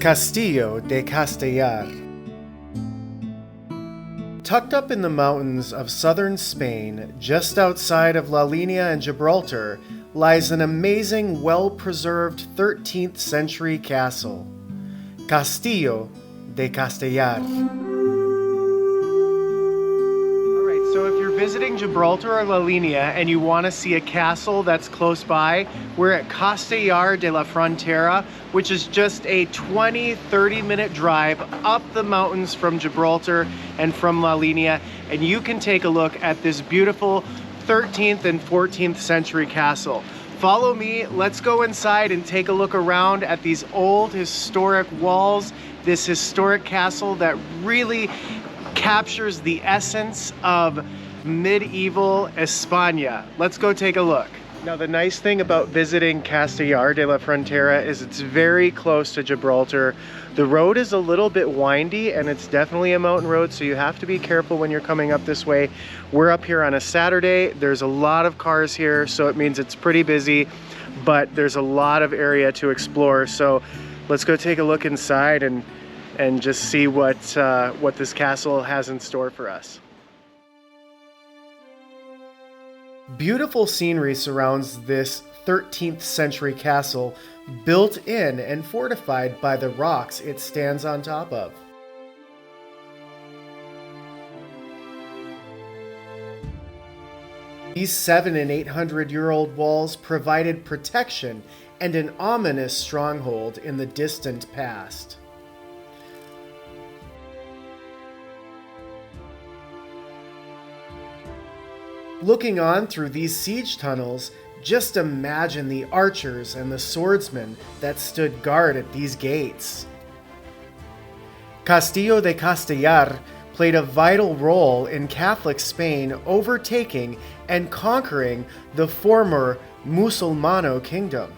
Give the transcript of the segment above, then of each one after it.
Castillo de Castellar. Tucked up in the mountains of southern Spain, just outside of Linea and Gibraltar, lies an amazing, well-preserved 13th century castle, Castillo de Castellar. Alright, so if you're visiting Gibraltar or La Linea and you want to see a castle that's close by, we're at Castillo de la Frontera, which is just a 20-30 minute drive up the mountains from Gibraltar and from La Linea, and you can take a look at this beautiful 13th and 14th century castle. Follow me, let's go inside and take a look around at these old historic walls, this historic castle that really captures the essence of medieval España. Let's go take a look. Now, the nice thing about visiting Castillo de la Frontera is it's very close to Gibraltar. The road is a little bit windy and it's definitely a mountain road, so you have to be careful when you're coming up this way. We're up here on a Saturday. There's a lot of cars here, so it means it's pretty busy, but there's a lot of area to explore. So let's go take a look inside and just see what this castle has in store for us. Beautiful scenery surrounds this 13th century castle, built in and fortified by the rocks it stands on top of. These 700- and 800-year-old walls provided protection and an ominous stronghold in the distant past. Looking on through these siege tunnels, just imagine the archers and the swordsmen that stood guard at these gates. Castillo de Castellar played a vital role in Catholic Spain overtaking and conquering the former Musulmano kingdom.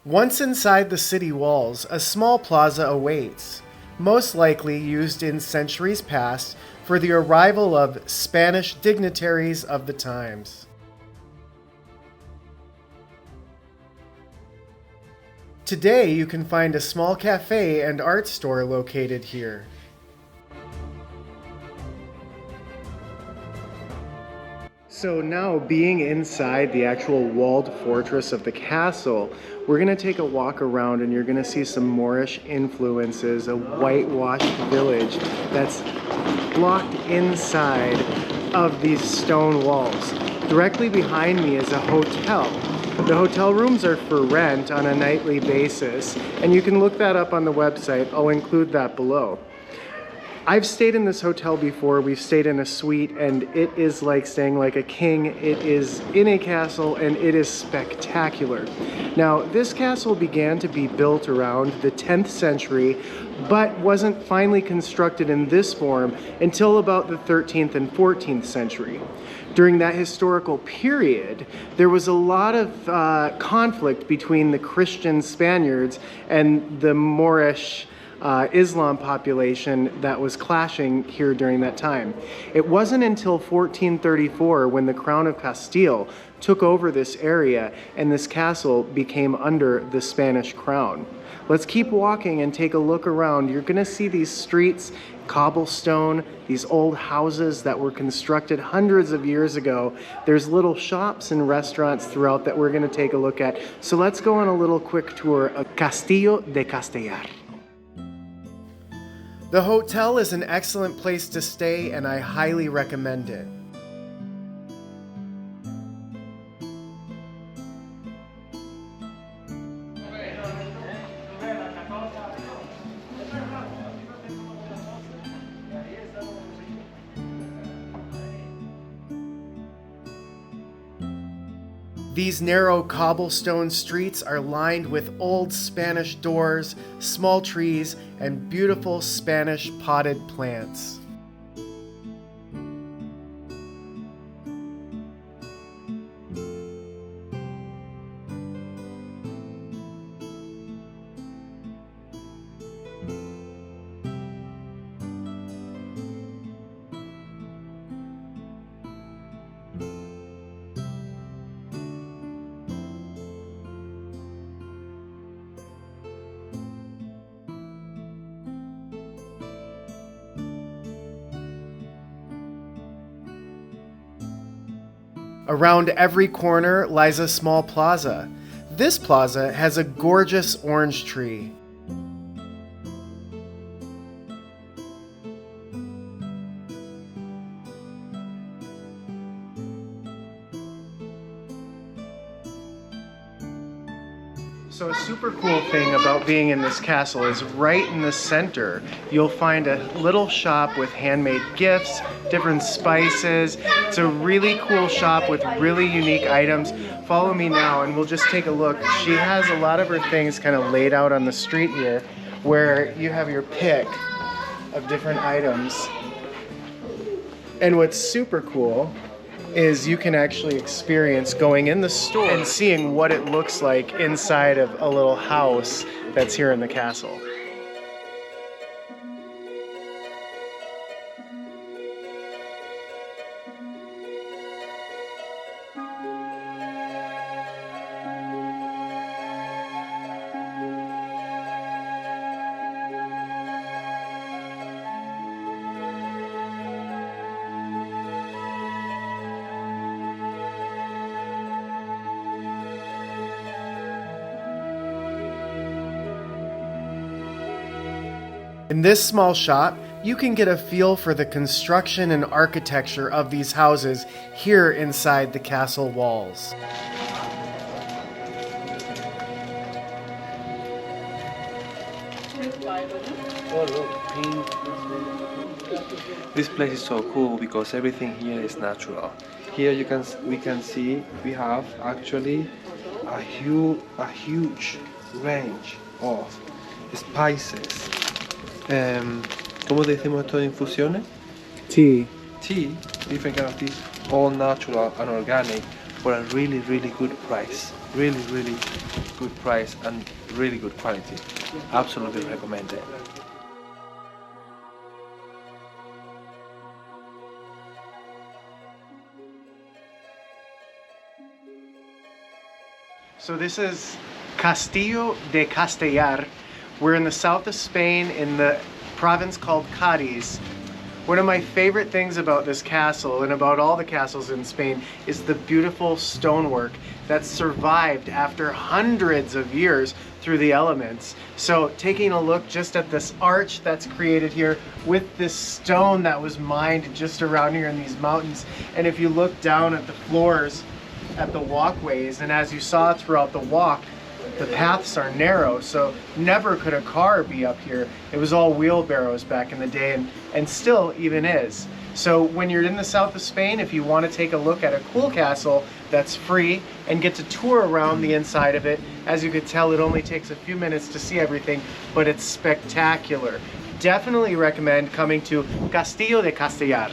Once inside the city walls, a small plaza awaits, most likely used in centuries past for the arrival of Spanish dignitaries of the times. Today, you can find a small cafe and art store located here. So now, being inside the actual walled fortress of the castle, we're going to take a walk around and you're going to see some Moorish influences, a whitewashed village that's blocked inside of these stone walls. Directly behind me is a hotel. The hotel rooms are for rent on a nightly basis, and you can look that up on the website. I'll include that below. I've stayed in this hotel before. We've stayed in a suite, and it is like staying like a king. It is in a castle, and it is spectacular. Now, this castle began to be built around the 10th century, but wasn't finally constructed in this form until about the 13th and 14th century. During that historical period, there was a lot of conflict between the Christian Spaniards and the Moorish Islam population that was clashing here during that time. It wasn't until 1434 when the Crown of Castile took over this area and this castle became under the Spanish crown. Let's keep walking and take a look around. You're going to see these streets, cobblestone, these old houses that were constructed hundreds of years ago. There's little shops and restaurants throughout that we're going to take a look at. So let's go on a little quick tour of Castillo de Castellar. The hotel is an excellent place to stay, and I highly recommend it. These narrow cobblestone streets are lined with old Spanish doors, small trees, and beautiful Spanish potted plants. Around every corner lies a small plaza. This plaza has a gorgeous orange tree. So a super cool thing about being in this castle is right in the center, you'll find a little shop with handmade gifts, different spices. It's a really cool shop with really unique items. Follow me now and we'll just take a look. She has a lot of her things kind of laid out on the street here where you have your pick of different items. And what's super cool is you can actually experience going in the store and seeing what it looks like inside of a little house that's here in the castle. In this small shop, you can get a feel for the construction and architecture of these houses here inside the castle walls. This place is so cool because everything here is natural. Here we can see we have actually a huge range of spices. ¿Cómo decimos esto de infusiones? Tea. Tea, different kind of tea, all natural and organic for a really good price. Really good price and really good quality. Absolutely recommend it. So this is Castillo de Castellar. We're in the south of Spain in the province called Cadiz. One of my favorite things about this castle and about all the castles in Spain is the beautiful stonework that's survived after hundreds of years through the elements. So taking a look just at this arch that's created here with this stone that was mined just around here in these mountains. And if you look down at the floors, at the walkways, and as you saw throughout the walk, the paths are narrow, so never could a car be up here. It was all wheelbarrows back in the day, and still even is. So when you're in the south of Spain, if you want to take a look at a cool castle that's free and get to tour around the inside of it, as you could tell, it only takes a few minutes to see everything, but it's spectacular. Definitely recommend coming to Castillo de Castellar.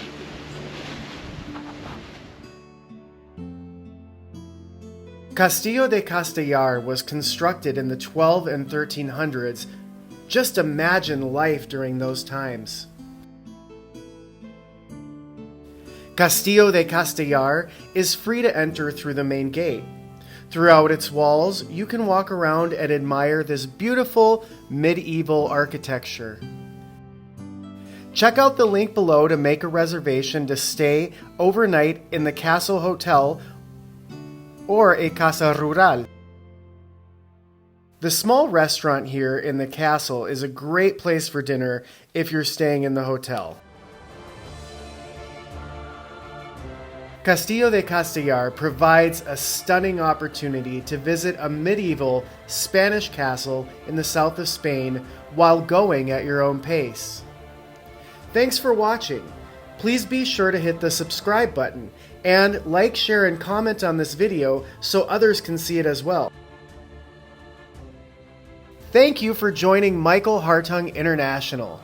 Castillo de Castellar was constructed in the 12 and 1300s. Just imagine life during those times. Castillo de Castellar is free to enter through the main gate. Throughout its walls, you can walk around and admire this beautiful medieval architecture. Check out the link below to make a reservation to stay overnight in the Castle Hotel or a Casa Rural. The small restaurant here in the castle is a great place for dinner if you're staying in the hotel. Castillo de Castellar provides a stunning opportunity to visit a medieval Spanish castle in the south of Spain while going at your own pace. Thanks for watching. Please be sure to hit the subscribe button And like, share, and comment on this video so others can see it as well. Thank you for joining Michael Hartung International.